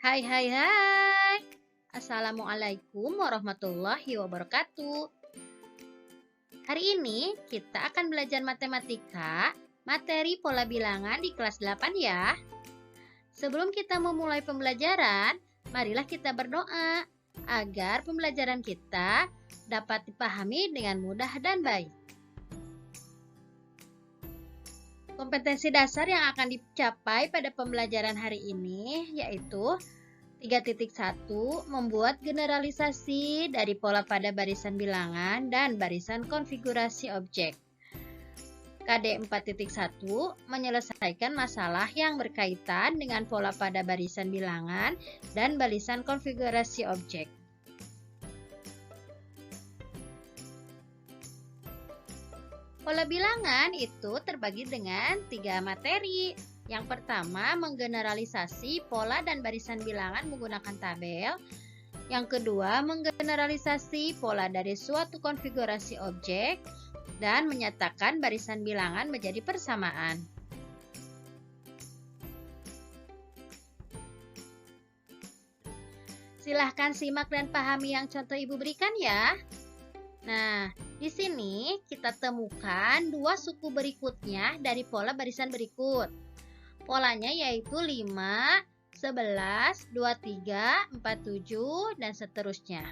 Hai hai hai. Assalamualaikum warahmatullahi wabarakatuh. Hari ini kita akan belajar matematika, materi pola bilangan di kelas 8 ya. Sebelum kita memulai pembelajaran, marilah kita berdoa agar pembelajaran kita dapat dipahami dengan mudah dan baik. Kompetensi dasar yang akan dicapai pada pembelajaran hari ini yaitu 3.1 membuat generalisasi dari pola pada barisan bilangan dan barisan konfigurasi objek. KD 4.1 menyelesaikan masalah yang berkaitan dengan pola pada barisan bilangan dan barisan konfigurasi objek. Pola bilangan itu terbagi dengan 3 materi. Yang pertama, menggeneralisasi pola dan barisan bilangan menggunakan tabel. Yang kedua, menggeneralisasi pola dari suatu konfigurasi objek dan menyatakan barisan bilangan menjadi persamaan. Silahkan simak dan pahami yang contoh Ibu berikan ya. Nah, di sini kita temukan dua suku berikutnya dari pola barisan berikut. Polanya yaitu 5, 11, 23, 47, dan seterusnya.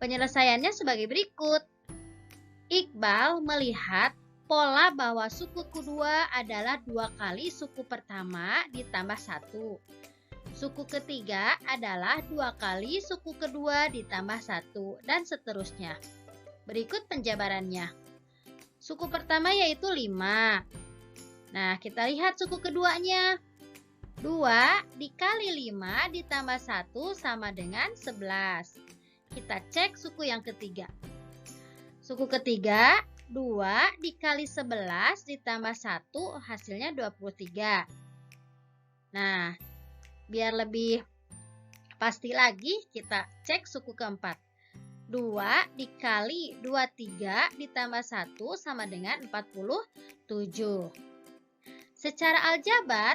Penyelesaiannya sebagai berikut. Iqbal melihat pola bahwa suku kedua adalah 2 kali suku pertama ditambah 1. Suku ketiga adalah 2 kali suku kedua ditambah 1, dan seterusnya. Berikut penjabarannya. Suku pertama yaitu 5. Nah, kita lihat suku keduanya. 2 dikali 5 ditambah 1 sama dengan 11. Kita cek suku yang ketiga. Suku ketiga, 2 dikali 11 ditambah 1 hasilnya 23. Nah, biar lebih pasti lagi, kita cek suku keempat. 2 dikali 23 ditambah 1 sama dengan 47. Secara aljabar,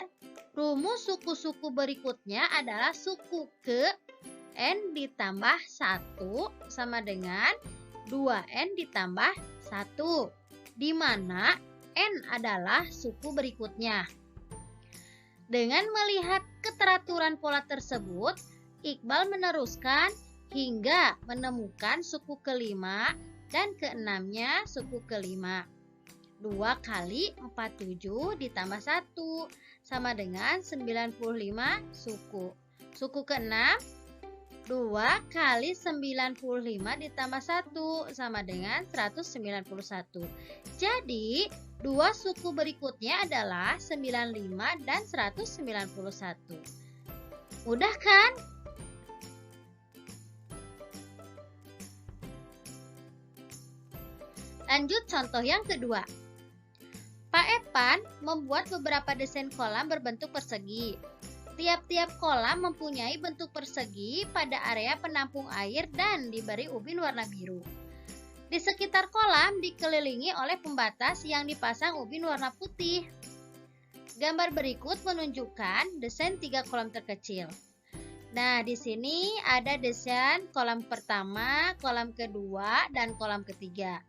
rumus suku-suku berikutnya adalah suku ke N ditambah 1 sama dengan 2N ditambah 1, di mana N adalah suku berikutnya. Dengan melihat keteraturan pola tersebut, Iqbal meneruskan hingga menemukan suku kelima dan keenamnya suku kelima. 2 kali 47 ditambah 1 sama dengan 95 suku. Suku keenam, 2 kali 95 ditambah 1 sama dengan 191. Jadi, dua suku berikutnya adalah 95 dan 191. Mudah kan? Lanjut contoh yang kedua. Pak Epan membuat beberapa desain kolam berbentuk persegi. Tiap-tiap kolam mempunyai bentuk persegi pada area penampung air dan diberi ubin warna biru. Di sekitar kolam dikelilingi oleh pembatas yang dipasang ubin warna putih. Gambar berikut menunjukkan desain 3 kolam terkecil. Nah, di sini ada desain kolam pertama, kolam kedua, dan kolam ketiga.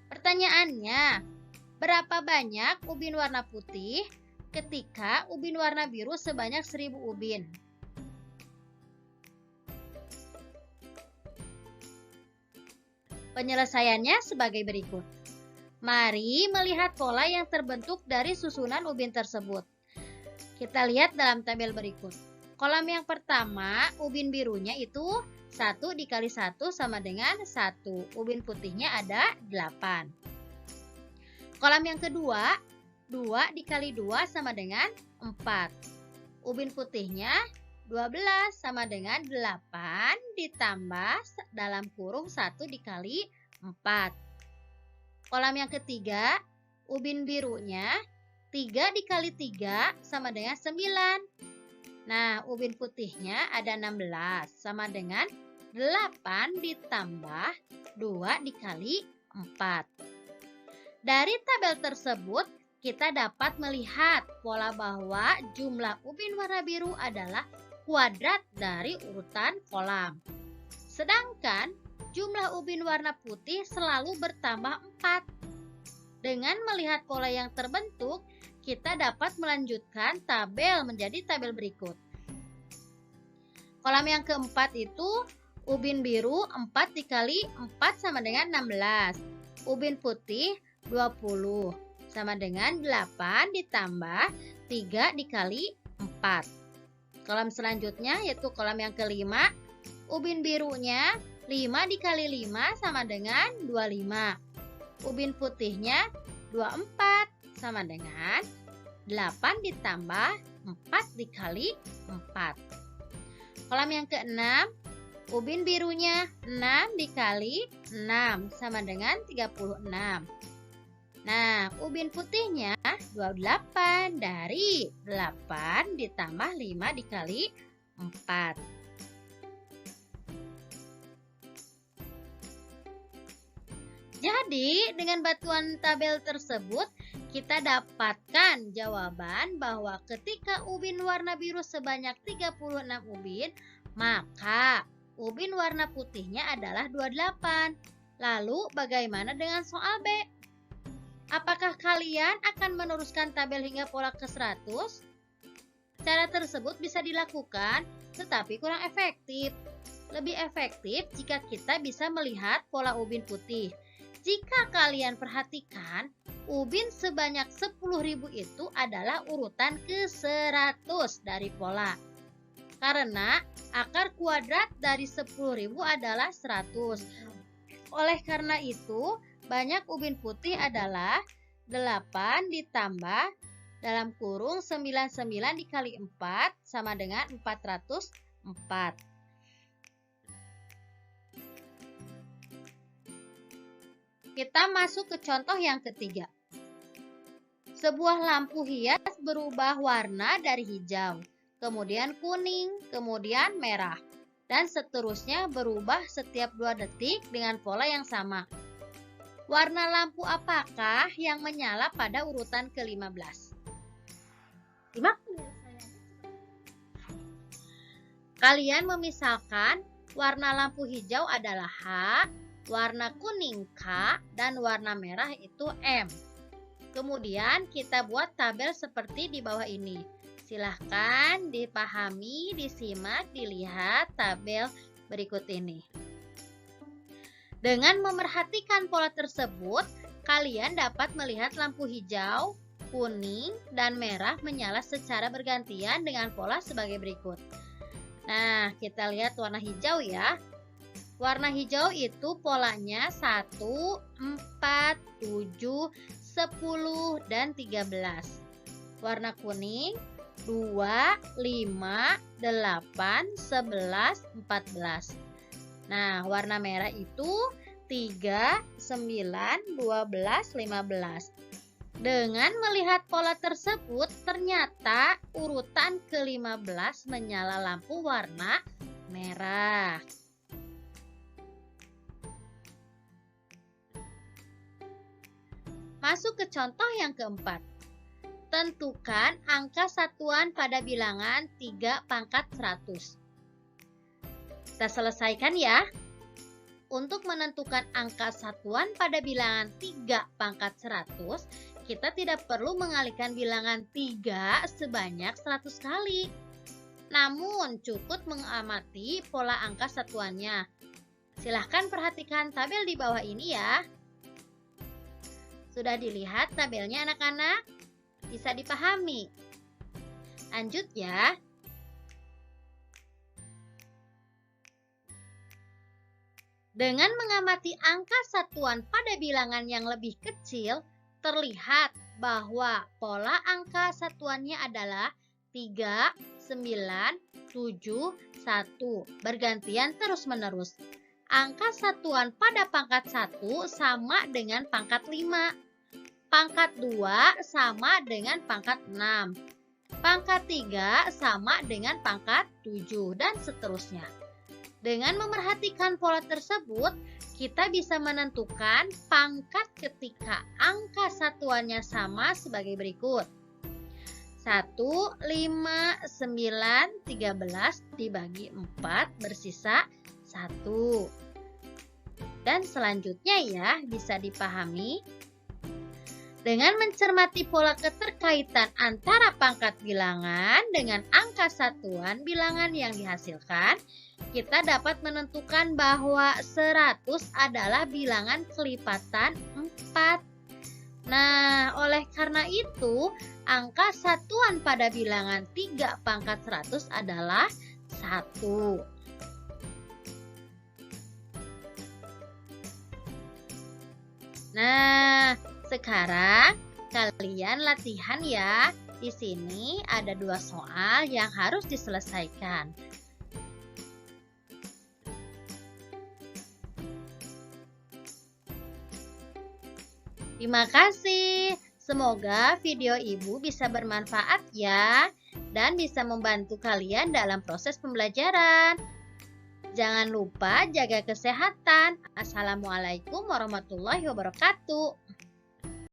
Pertanyaannya, berapa banyak ubin warna putih ketika ubin warna biru sebanyak 1000 ubin? Penyelesaiannya sebagai berikut. Mari melihat pola yang terbentuk dari susunan ubin tersebut. Kita lihat dalam tabel berikut. Kolam yang pertama, ubin birunya itu 1 dikali 1 sama dengan 1. Ubin putihnya ada 8. Kolam yang kedua, 2 dikali 2 sama dengan 4. Ubin putihnya 12 sama dengan 8 ditambah dalam kurung 1 dikali 4. Kolam yang ketiga, ubin birunya 3 dikali 3 sama dengan 9. Nah, ubin putihnya ada 16 sama dengan 8 ditambah 2 dikali 4. Dari tabel tersebut, kita dapat melihat pola bahwa jumlah ubin warna biru adalah kuadrat dari urutan kolam. Sedangkan jumlah ubin warna putih selalu bertambah 4. Dengan melihat pola yang terbentuk, kita dapat melanjutkan tabel menjadi tabel berikut. Kolam yang keempat itu ubin biru 4 dikali 4 sama dengan 16. Ubin putih 20 sama dengan 8 ditambah 3 dikali 4. Kolam selanjutnya yaitu kolam yang kelima. Ubin birunya 5 dikali 5 sama dengan 25. Ubin putihnya 24 sama dengan 8 ditambah 4 dikali 4. Kolam yang keenam, ubin birunya 6 dikali 6 sama dengan 36. Nah, ubin putihnya 28 dari 8 ditambah 5 dikali 4. Jadi, dengan bantuan tabel tersebut, kita dapatkan jawaban bahwa ketika ubin warna biru sebanyak 36 ubin, maka ubin warna putihnya adalah 28. Lalu, bagaimana dengan soal B? Apakah kalian akan meneruskan tabel hingga pola ke 100? Cara tersebut bisa dilakukan, tetapi kurang efektif. Lebih efektif jika kita bisa melihat pola ubin putih. Jika kalian perhatikan, ubin sebanyak 10.000 itu adalah urutan ke-100 dari pola. Karena akar kuadrat dari 10.000 adalah 100. Oleh karena itu, banyak ubin putih adalah 8 ditambah dalam kurung 99 dikali 4 sama dengan 404. Kita masuk ke contoh yang ketiga. Sebuah lampu hias berubah warna dari hijau, kemudian kuning, kemudian merah, dan seterusnya berubah setiap 2 detik dengan pola yang sama. Warna lampu apakah yang menyala pada urutan ke-15? Simak. Kalian memisalkan warna lampu hijau adalah H, warna kuning K, dan warna merah itu M. Kemudian kita buat tabel seperti di bawah ini. Silahkan dipahami, disimak, dilihat tabel berikut ini. Dengan memerhatikan pola tersebut, kalian dapat melihat lampu hijau, kuning, dan merah menyala secara bergantian dengan pola sebagai berikut. Nah, kita lihat warna hijau ya. Warna hijau itu polanya 1, 4, 7, 10, dan 13. Warna kuning 2, 5, 8, 11, 14. Nah, warna merah itu 3, 9, 12, 15. Dengan melihat pola tersebut, ternyata urutan ke-15 menyala lampu warna merah. Masuk ke contoh yang keempat. Tentukan angka satuan pada bilangan 3 pangkat 100. Kita selesaikan ya. Untuk menentukan angka satuan pada bilangan 3 pangkat 100, kita tidak perlu mengalihkan bilangan 3 sebanyak 100 kali. Namun, cukup mengamati pola angka satuannya. Silahkan perhatikan tabel di bawah ini ya. Sudah dilihat tabelnya anak-anak? Bisa dipahami? Lanjut ya. Dengan mengamati angka satuan pada bilangan yang lebih kecil, terlihat bahwa pola angka satuannya adalah 3, 9, 7, 1, bergantian terus-menerus. Angka satuan pada pangkat 1 sama dengan pangkat 5. Pangkat 2 sama dengan pangkat 6. Pangkat 3 sama dengan pangkat 7 dan seterusnya. Dengan memerhatikan pola tersebut, kita bisa menentukan pangkat ketika angka satuannya sama sebagai berikut. 1, 5, 9, 13 dibagi 4 bersisa 1. Dan selanjutnya ya bisa dipahami. Dengan mencermati pola keterkaitan antara pangkat bilangan dengan angka satuan bilangan yang dihasilkan, kita dapat menentukan bahwa 100 adalah bilangan kelipatan 4. Nah, oleh karena itu, angka satuan pada bilangan 3 pangkat 100 adalah 1. Nah, sekarang kalian latihan ya. Di sini ada 2 soal yang harus diselesaikan. Terima kasih. Semoga video Ibu bisa bermanfaat ya dan bisa membantu kalian dalam proses pembelajaran. Jangan lupa jaga kesehatan. Assalamualaikum warahmatullahi wabarakatuh.